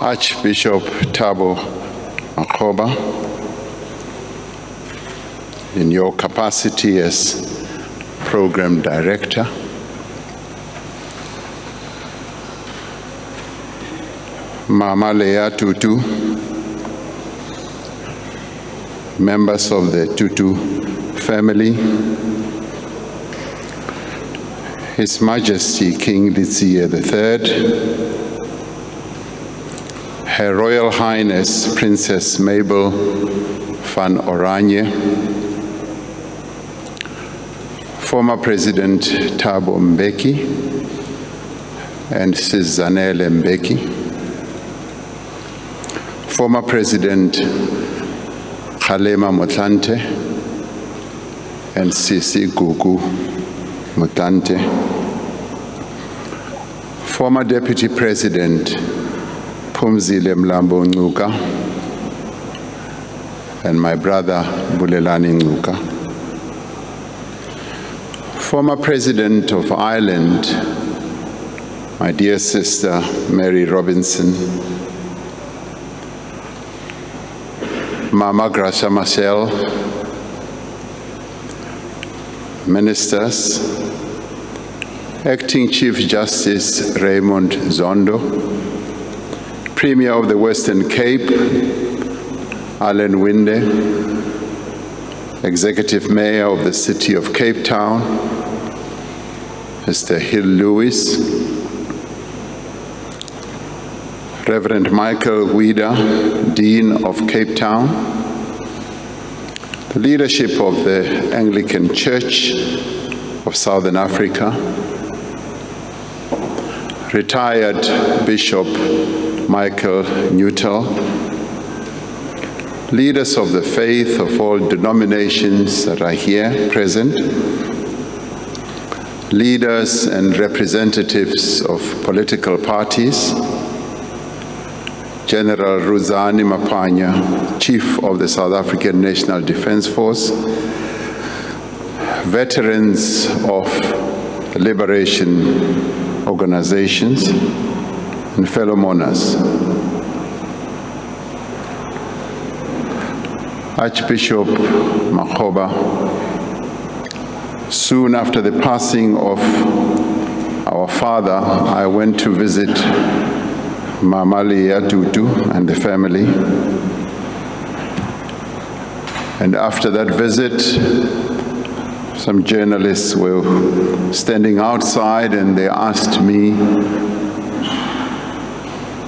Archbishop Thabo Makgoba, in your capacity as Program Director, Mama Leah Tutu, members of the Tutu family, His Majesty King Letsie III, Her Royal Highness Princess Mabel van Oranje, former President Thabo Mbeki and Sizanele Mbeki, former President Kgalema Motlanthe and Sisi Gugu Motlanthe, former Deputy President Phumzile Mlambo Ngcuka and my brother Bulelani Ngcuka, former President of Ireland, my dear sister Mary Robinson, Mama Gracia Machel, ministers, Acting Chief Justice Raymond Zondo, Premier of the Western Cape, Alan Winde, Executive Mayor of the City of Cape Town, Mr. Hill Lewis, Reverend Michael Guida, Dean of Cape Town, the leadership of the Anglican Church of Southern Africa, retired Bishop Michael Nuttall, leaders of the faith of all denominations that are here present, leaders and representatives of political parties, General Ruzani Mapanya, Chief of the South African National Defence Force, veterans of liberation organizations, and fellow mourners. Archbishop Makgoba, soon after the passing of our father, I went to visit Mama Leah Tutu and the family. And after that visit, some journalists were standing outside and they asked me,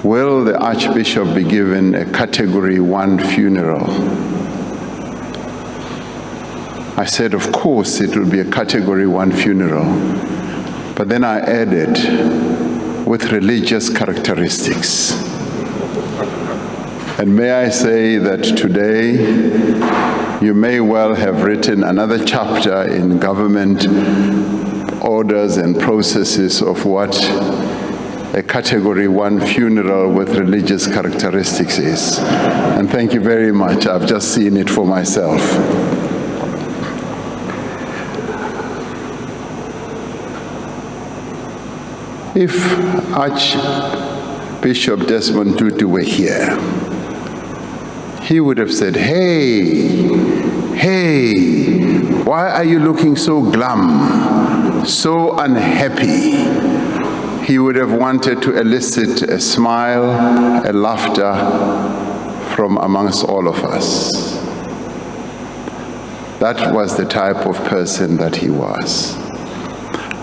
will the Archbishop be given a Category 1 funeral? I said, of course it will be a Category 1 funeral. But then I added, with religious characteristics. And may I say that today, you may well have written another chapter in government orders and processes of what a Category 1 funeral with religious characteristics is. And thank you very much. I've just seen it for myself. If Archbishop Desmond Tutu were here, he would have said, hey, why are you looking so glum, so unhappy? He would have wanted to elicit a smile, a laughter from amongst all of us. That was the type of person that he was.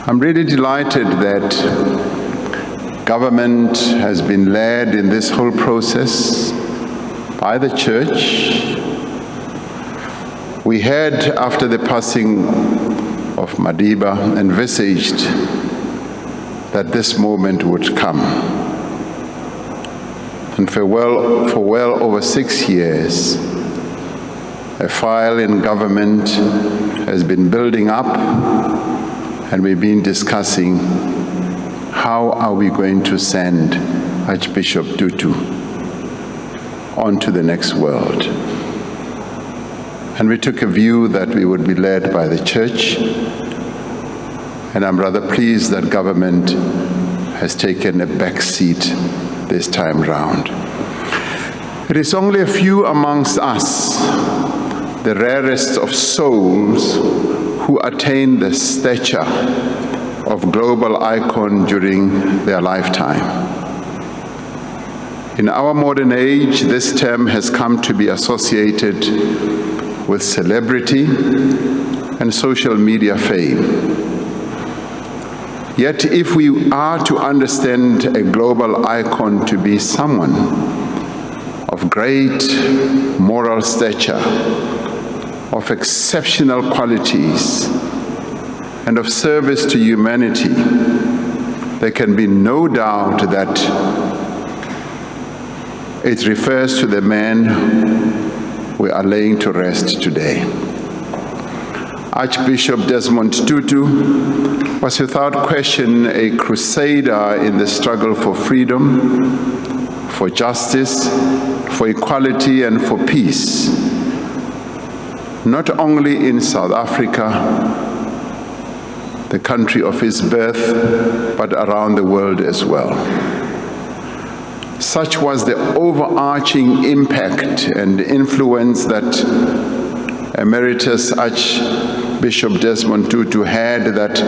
I'm really delighted that government has been led in this whole process by the church. We had, after the passing of Madiba, envisaged that this moment would come. And for well over 6 years, a file in government has been building up, and we've been discussing how are we going to send Archbishop Tutu on to the next world. And we took a view that we would be led by the church, and I'm rather pleased that government has taken a back seat this time round. It is only a few amongst us, the rarest of souls, who attain the stature of global icon during their lifetime. In our modern age, this term has come to be associated with celebrity and social media fame. Yet, if we are to understand a global icon to be someone of great moral stature, of exceptional qualities, and of service to humanity, there can be no doubt that it refers to the man we are laying to rest today. Archbishop Desmond Tutu was without question a crusader in the struggle for freedom, for justice, for equality, and for peace, not only in South Africa, the country of his birth, but around the world as well. Such was the overarching impact and influence that Emeritus Archbishop Desmond Tutu had, that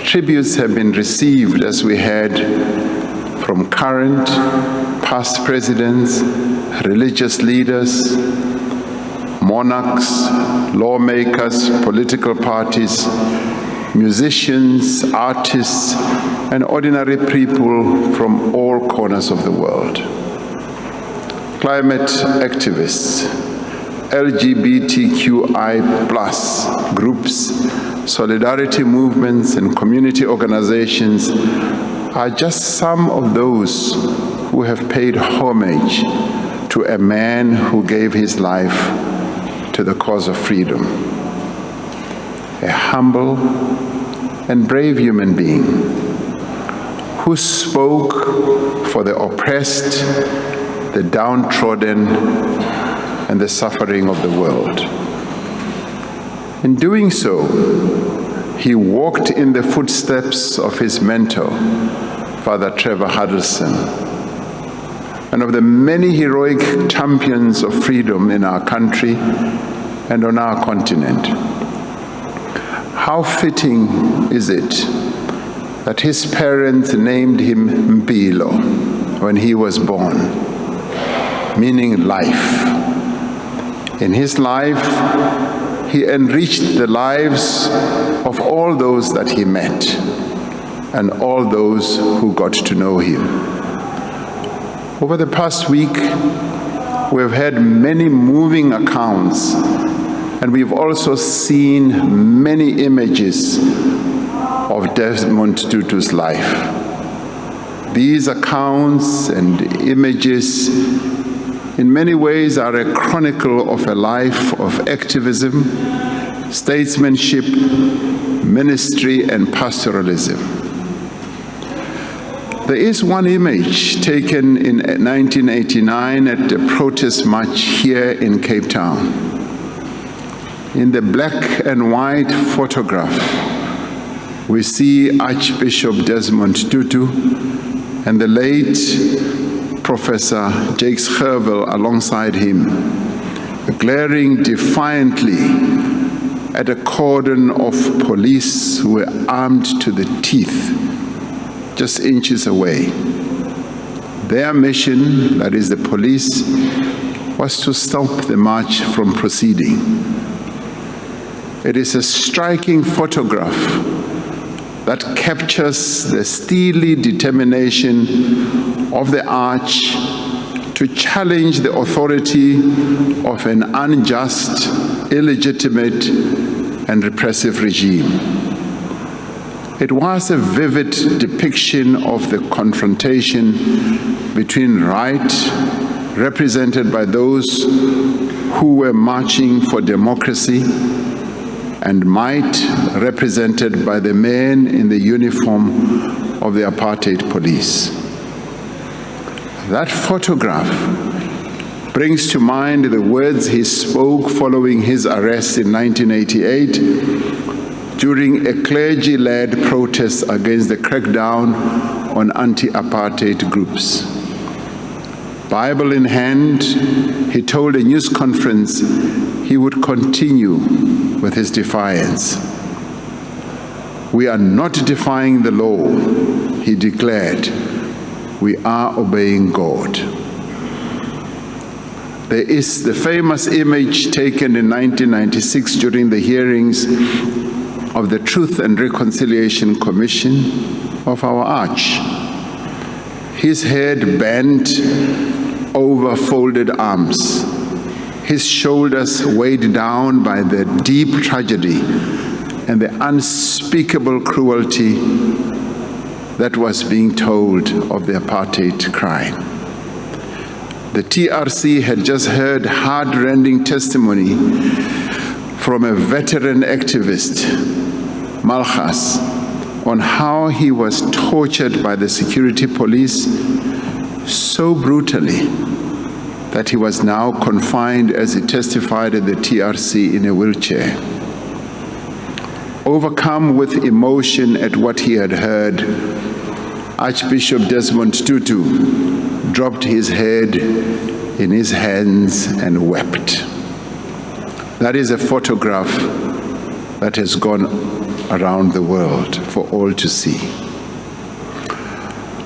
tributes have been received, as we had, from current, past presidents, religious leaders, monarchs, lawmakers, political parties, musicians, artists, and ordinary people from all corners of the world. Climate activists, LGBTQI+ groups, solidarity movements, and community organizations are just some of those who have paid homage to a man who gave his life to the cause of freedom. A humble and brave human being who spoke for the oppressed, the downtrodden, and the suffering of the world. In doing so, he walked in the footsteps of his mentor, Father Trevor Huddleston, and of the many heroic champions of freedom in our country and on our continent. How fitting is it that his parents named him Mpilo when he was born, meaning life. In his life, he enriched the lives of all those that he met and all those who got to know him. Over the past week, we have had many moving accounts, and we've also seen many images of Desmond Tutu's life. These accounts and images in many ways are a chronicle of a life of activism, statesmanship, ministry, and pastoralism. There is one image taken in 1989 at the protest march here in Cape Town. In the black and white photograph, we see Archbishop Desmond Tutu and the late Professor Jakes Gerwel alongside him, glaring defiantly at a cordon of police who were armed to the teeth, just inches away. Their mission, that is the police, was to stop the march from proceeding. It is a striking photograph that captures the steely determination of the arch to challenge the authority of an unjust, illegitimate, and repressive regime. It was a vivid depiction of the confrontation between right, represented by those who were marching for democracy, and might, represented by the men in the uniform of the apartheid police. That photograph brings to mind the words he spoke following his arrest in 1988 during a clergy-led protest against the crackdown on anti-apartheid groups. Bible in hand, he told a news conference he would continue with his defiance. "We are not defying the law," he declared. "We are obeying God." There is the famous image taken in 1996 during the hearings of the Truth and Reconciliation Commission of our Arch. His head bent over folded arms, his shoulders weighed down by the deep tragedy and the unspeakable cruelty that was being told of the apartheid crime. The TRC had just heard heart-rending testimony from a veteran activist, Malchus, on how he was tortured by the security police so brutally that he was now confined, as he testified at the TRC, in a wheelchair. Overcome with emotion at what he had heard, Archbishop Desmond Tutu dropped his head in his hands and wept. That is a photograph that has gone around the world for all to see.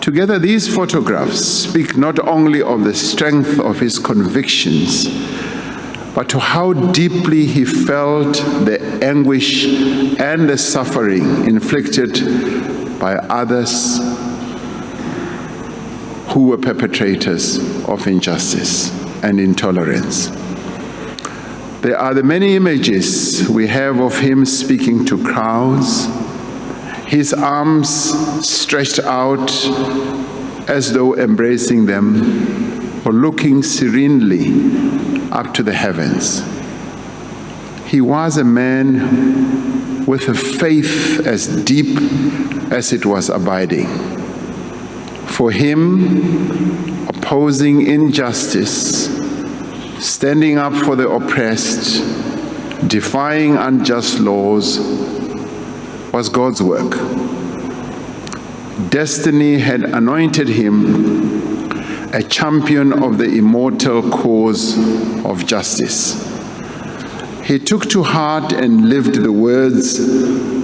Together, these photographs speak not only of the strength of his convictions, but to how deeply he felt the anguish and the suffering inflicted by others who were perpetrators of injustice and intolerance. There are the many images we have of him speaking to crowds, his arms stretched out as though embracing them, or looking serenely up to the heavens. He was a man with a faith as deep as it was abiding. For him, opposing injustice, standing up for the oppressed, defying unjust laws, was God's work. Destiny had anointed him a champion of the immortal cause of justice. He took to heart and lived the words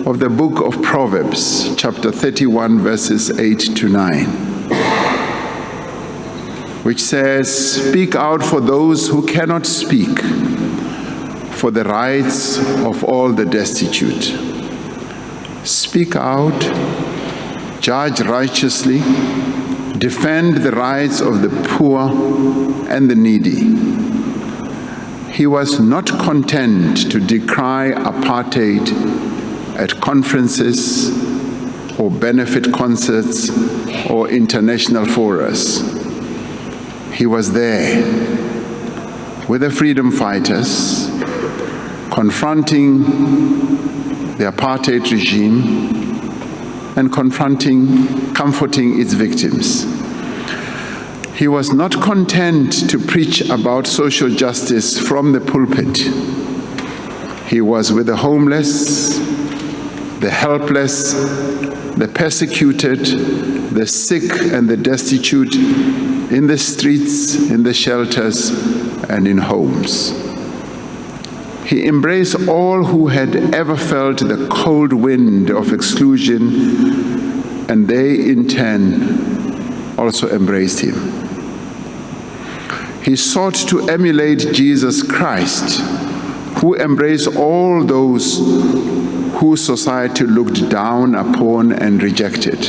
of the book of Proverbs, chapter 31, verses 8 to 9, which says, "Speak out for those who cannot speak, for the rights of all the destitute. Speak out, judge righteously, defend the rights of the poor and the needy." He was not content to decry apartheid at conferences or benefit concerts or international forums. He was there with the freedom fighters, confronting the apartheid regime and comforting its victims. He was not content to preach about social justice from the pulpit. He was with the homeless, the helpless, the persecuted, the sick and the destitute, in the streets, in the shelters, and in homes. He embraced all who had ever felt the cold wind of exclusion, and they in turn also embraced him. He sought to emulate Jesus Christ, who embraced all those whose society looked down upon and rejected.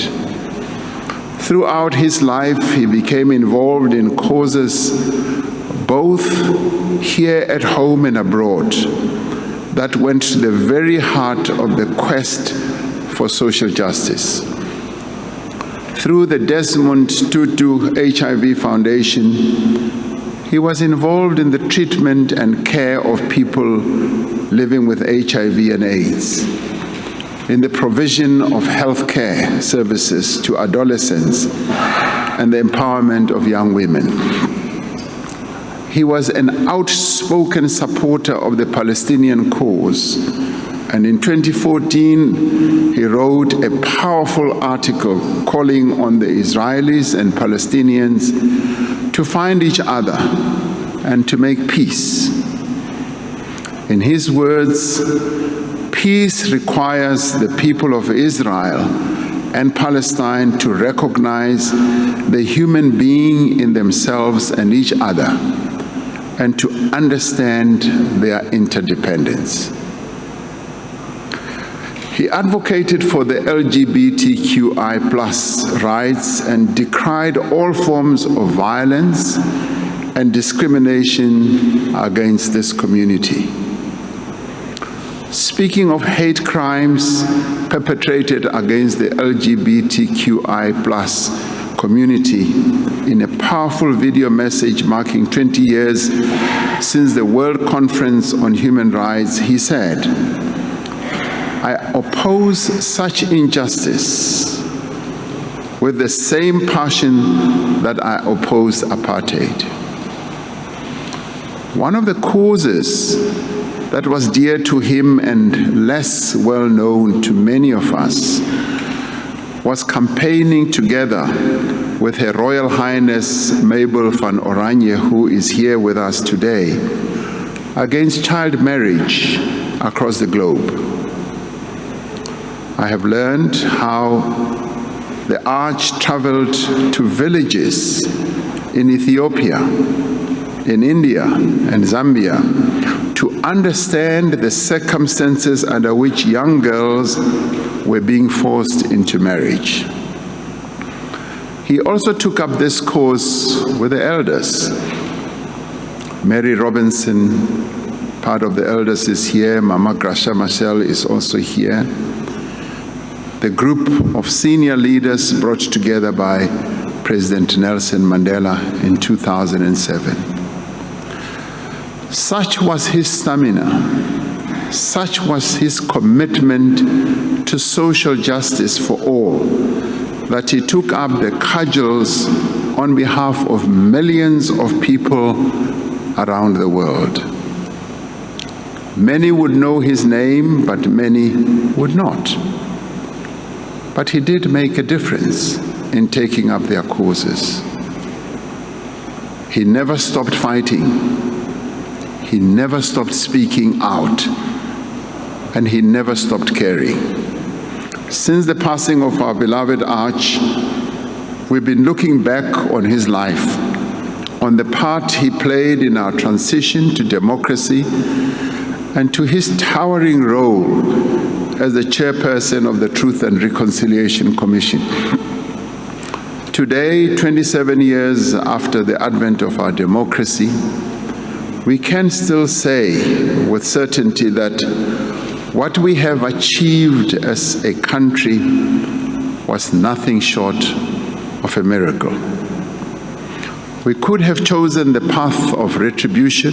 Throughout his life, he became involved in causes both here at home and abroad that went to the very heart of the quest for social justice. Through the Desmond Tutu HIV Foundation, he was involved in the treatment and care of people living with HIV and AIDS, in the provision of health care services to adolescents, and the empowerment of young women. He was an outspoken supporter of the Palestinian cause And in 2014, he wrote a powerful article calling on the Israelis and Palestinians to find each other and to make peace. In his words, peace requires the people of Israel and Palestine to recognize the human being in themselves and each other, and to understand their interdependence. He advocated for the LGBTQI+ rights and decried all forms of violence and discrimination against this community. Speaking of hate crimes perpetrated against the LGBTQI+ community, in a powerful video message marking 20 years since the World Conference on Human Rights, he said, "I oppose such injustice with the same passion that I oppose apartheid." One of the causes that was dear to him and less well known to many of us was campaigning together with Her Royal Highness Mabel van Oranje, who is here with us today, against child marriage across the globe. I have learned how the Arch traveled to villages in Ethiopia, in India, and Zambia to understand the circumstances under which young girls were being forced into marriage. He also took up this cause with the elders. Mary Robinson, part of the elders, is here. Mama Gracia Machel is also here. The group of senior leaders brought together by President Nelson Mandela in 2007. Such was his stamina, such was his commitment to social justice for all, that he took up the cudgels on behalf of millions of people around the world. Many would know his name, but many would not. But he did make a difference in taking up their causes. He never stopped fighting. He never stopped speaking out, and he never stopped caring. Since the passing of our beloved Arch, we've been looking back on his life, on the part he played in our transition to democracy, and to his towering role as the chairperson of the Truth and Reconciliation Commission. Today, 27 years after the advent of our democracy, we can still say with certainty that what we have achieved as a country was nothing short of a miracle. We could have chosen the path of retribution,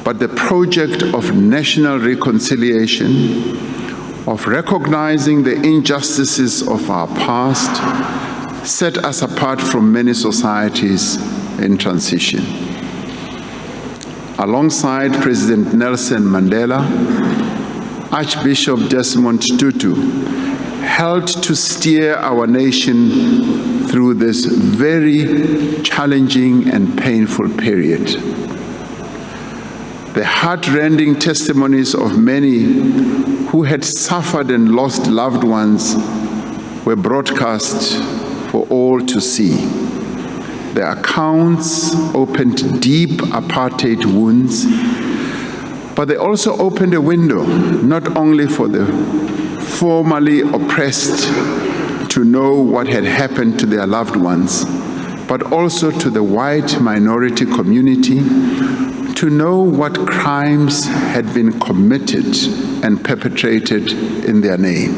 but the project of national reconciliation, of recognizing the injustices of our past, set us apart from many societies in transition. Alongside President Nelson Mandela, Archbishop Desmond Tutu helped to steer our nation through this very challenging and painful period. The heart-rending testimonies of many who had suffered and lost loved ones were broadcast for all to see. The accounts opened deep apartheid wounds, but they also opened a window not only for the formerly oppressed to know what had happened to their loved ones, but also to the white minority community to know what crimes had been committed and perpetrated in their name.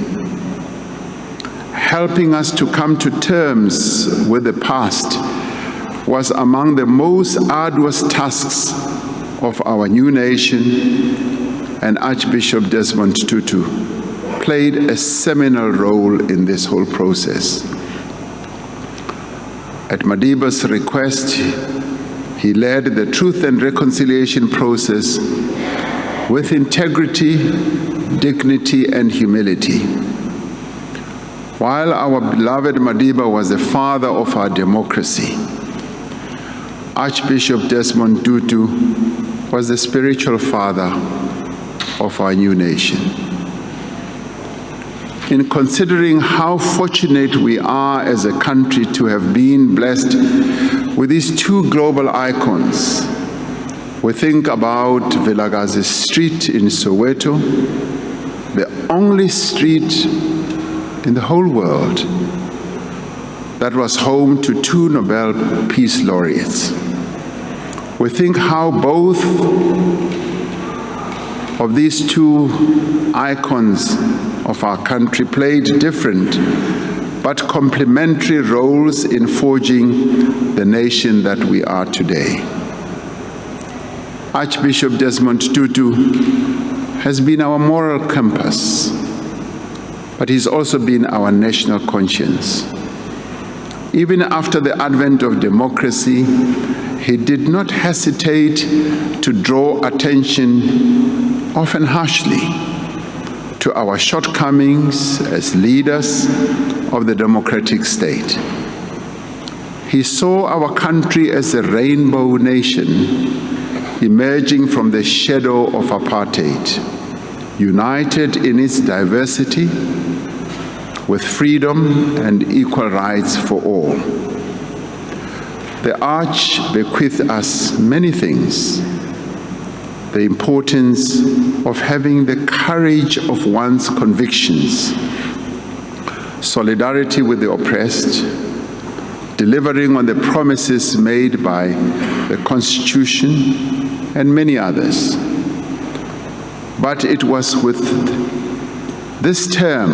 Helping us to come to terms with the past was among the most arduous tasks of our new nation, and Archbishop Desmond Tutu played a seminal role in this whole process. At Madiba's request, he led the Truth and Reconciliation process with integrity, dignity, and humility. While our beloved Madiba was the father of our democracy, Archbishop Desmond Tutu was the spiritual father of our new nation. In considering how fortunate we are as a country to have been blessed with these two global icons, we think about Vilakazi Street in Soweto, the only street in the whole world that was home to two Nobel Peace Laureates. We think how both of these two icons of our country played different but complementary roles in forging the nation that we are today. Archbishop Desmond Tutu has been our moral compass, but he's also been our national conscience. Even after the advent of democracy, he did not hesitate to draw attention, often harshly, to our shortcomings as leaders of the democratic state. He saw our country as a rainbow nation emerging from the shadow of apartheid, united in its diversity, with freedom and equal rights for all. The Arch bequeathed us many things: the importance of having the courage of one's convictions, solidarity with the oppressed, delivering on the promises made by the Constitution, and many others. But it was with this term,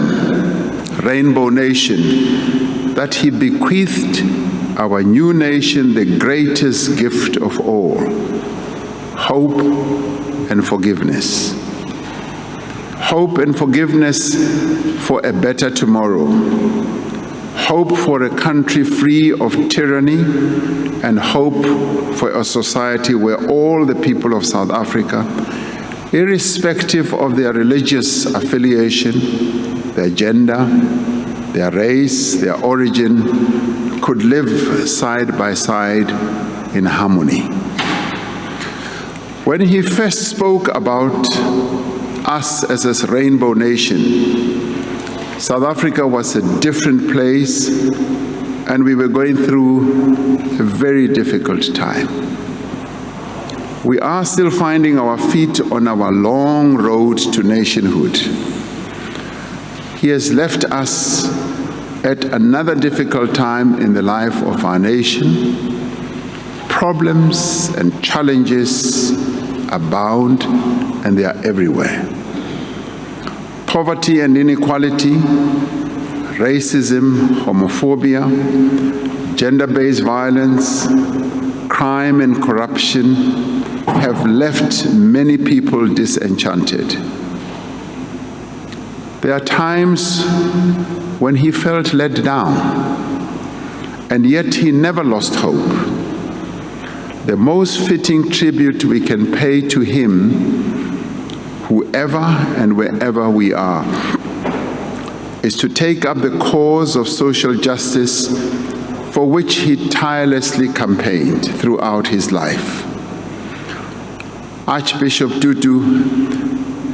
Rainbow Nation, that he bequeathed our new nation the greatest gift of all: hope and forgiveness. Hope and forgiveness for a better tomorrow. Hope for a country free of tyranny, and hope for a society where all the people of South Africa, irrespective of their religious affiliation, their gender, their race, their origin, could live side by side in harmony. When he first spoke about us as a rainbow nation, South Africa was a different place, and we were going through a very difficult time. We are still finding our feet on our long road to nationhood. He has left us at another difficult time in the life of our nation. Problems and challenges abound, and they are everywhere. Poverty and inequality, racism, homophobia, gender-based violence, crime and corruption have left many people disenchanted. There are times when he felt let down, and yet he never lost hope. The most fitting tribute we can pay to him, whoever and wherever we are, is to take up the cause of social justice for which he tirelessly campaigned throughout his life. Archbishop Tutu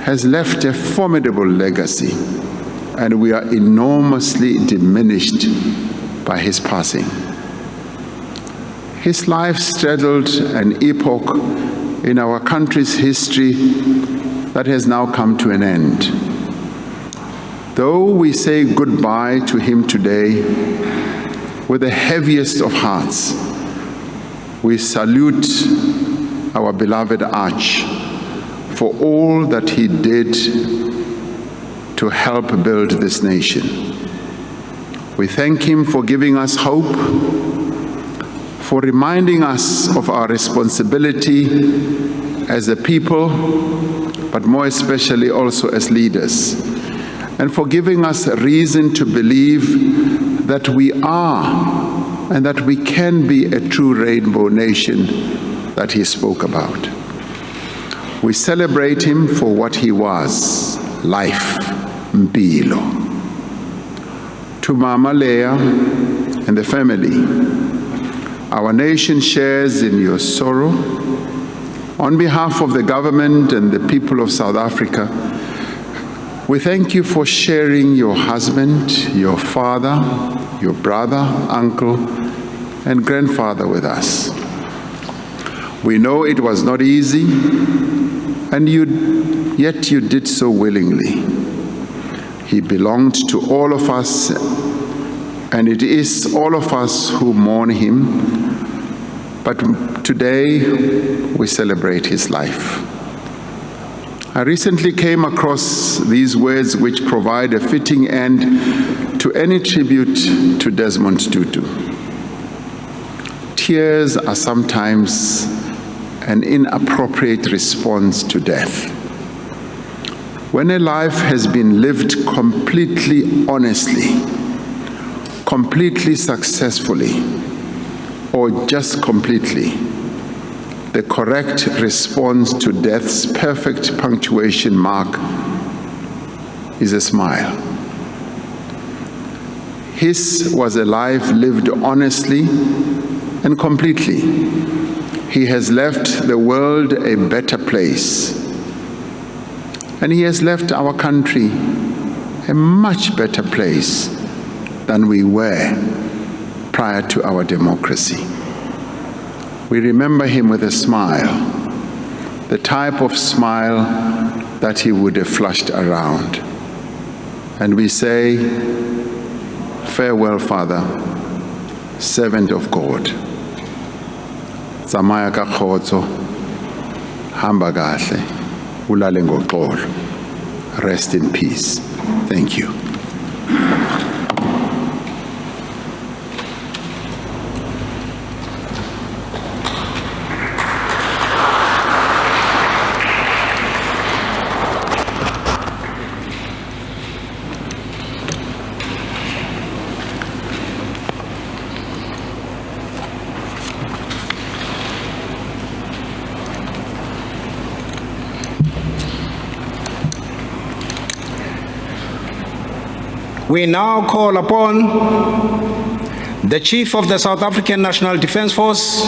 has left a formidable legacy, and we are enormously diminished by his passing. His life straddled an epoch in our country's history that has now come to an end. Though we say goodbye to him today with the heaviest of hearts, we salute our beloved Arch for all that he did to help build this nation. We thank him for giving us hope, for reminding us of our responsibility as a people, but more especially also as leaders, and for giving us a reason to believe that we are and that we can be a true rainbow nation that he spoke about. We celebrate him for what he was, life, mpilo. To Mama Leah and the family, our nation shares in your sorrow. On behalf of the government and the people of South Africa, we thank you for sharing your husband, your father, your brother, uncle, and grandfather with us. We know it was not easy, and yet you did so willingly. He belonged to all of us, and it is all of us who mourn him, but today we celebrate his life. I recently came across these words which provide a fitting end to any tribute to Desmond Tutu. Tears are sometimes an inappropriate response to death. When a life has been lived completely honestly, completely successfully, or just completely, the correct response to death's perfect punctuation mark is a smile. His was a life lived honestly and completely. He has left the world a better place, and he has left our country a much better place than we were prior to our democracy. We remember him with a smile, the type of smile that he would have flushed around. And we say, farewell, Father, servant of God. Tsamaya ka kgotso, hamba kahle, ulale ngoxolo. Rest in peace. Thank you. We now call upon the Chief of the South African National Defence Force,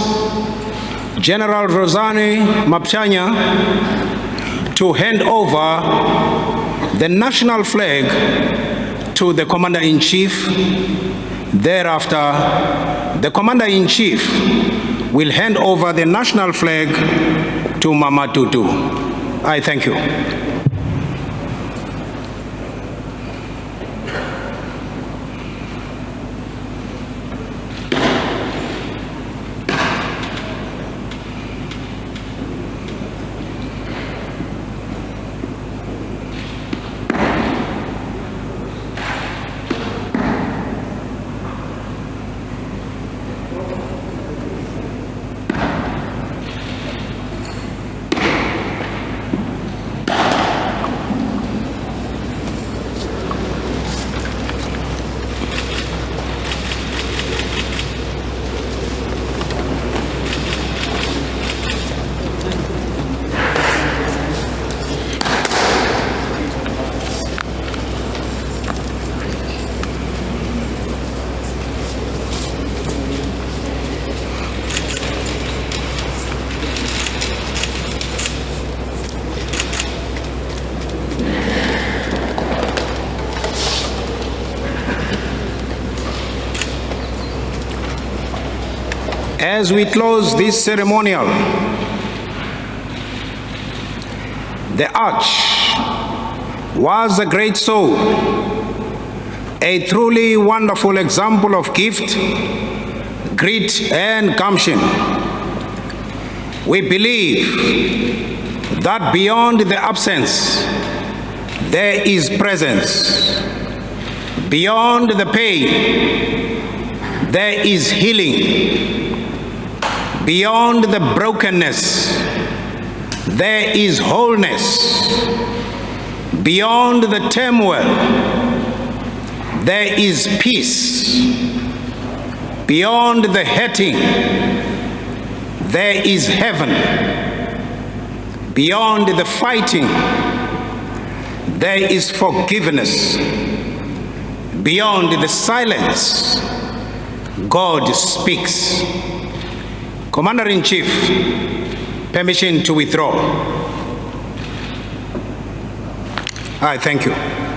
General Rosane Mapchanya, to hand over the national flag to the Commander-in-Chief. Thereafter, the Commander-in-Chief will hand over the national flag to Mama Tutu. I thank you. As we close this ceremonial, the Arch was a great soul, a truly wonderful example of gift, grit, and gumption. We believe that beyond the absence, there is presence. Beyond the pain, there is healing. Beyond the brokenness, there is wholeness. Beyond the turmoil, there is peace. Beyond the hurting, there is heaven. Beyond the fighting, there is forgiveness. Beyond the silence, God speaks. Commander-in-Chief, permission to withdraw. I thank you.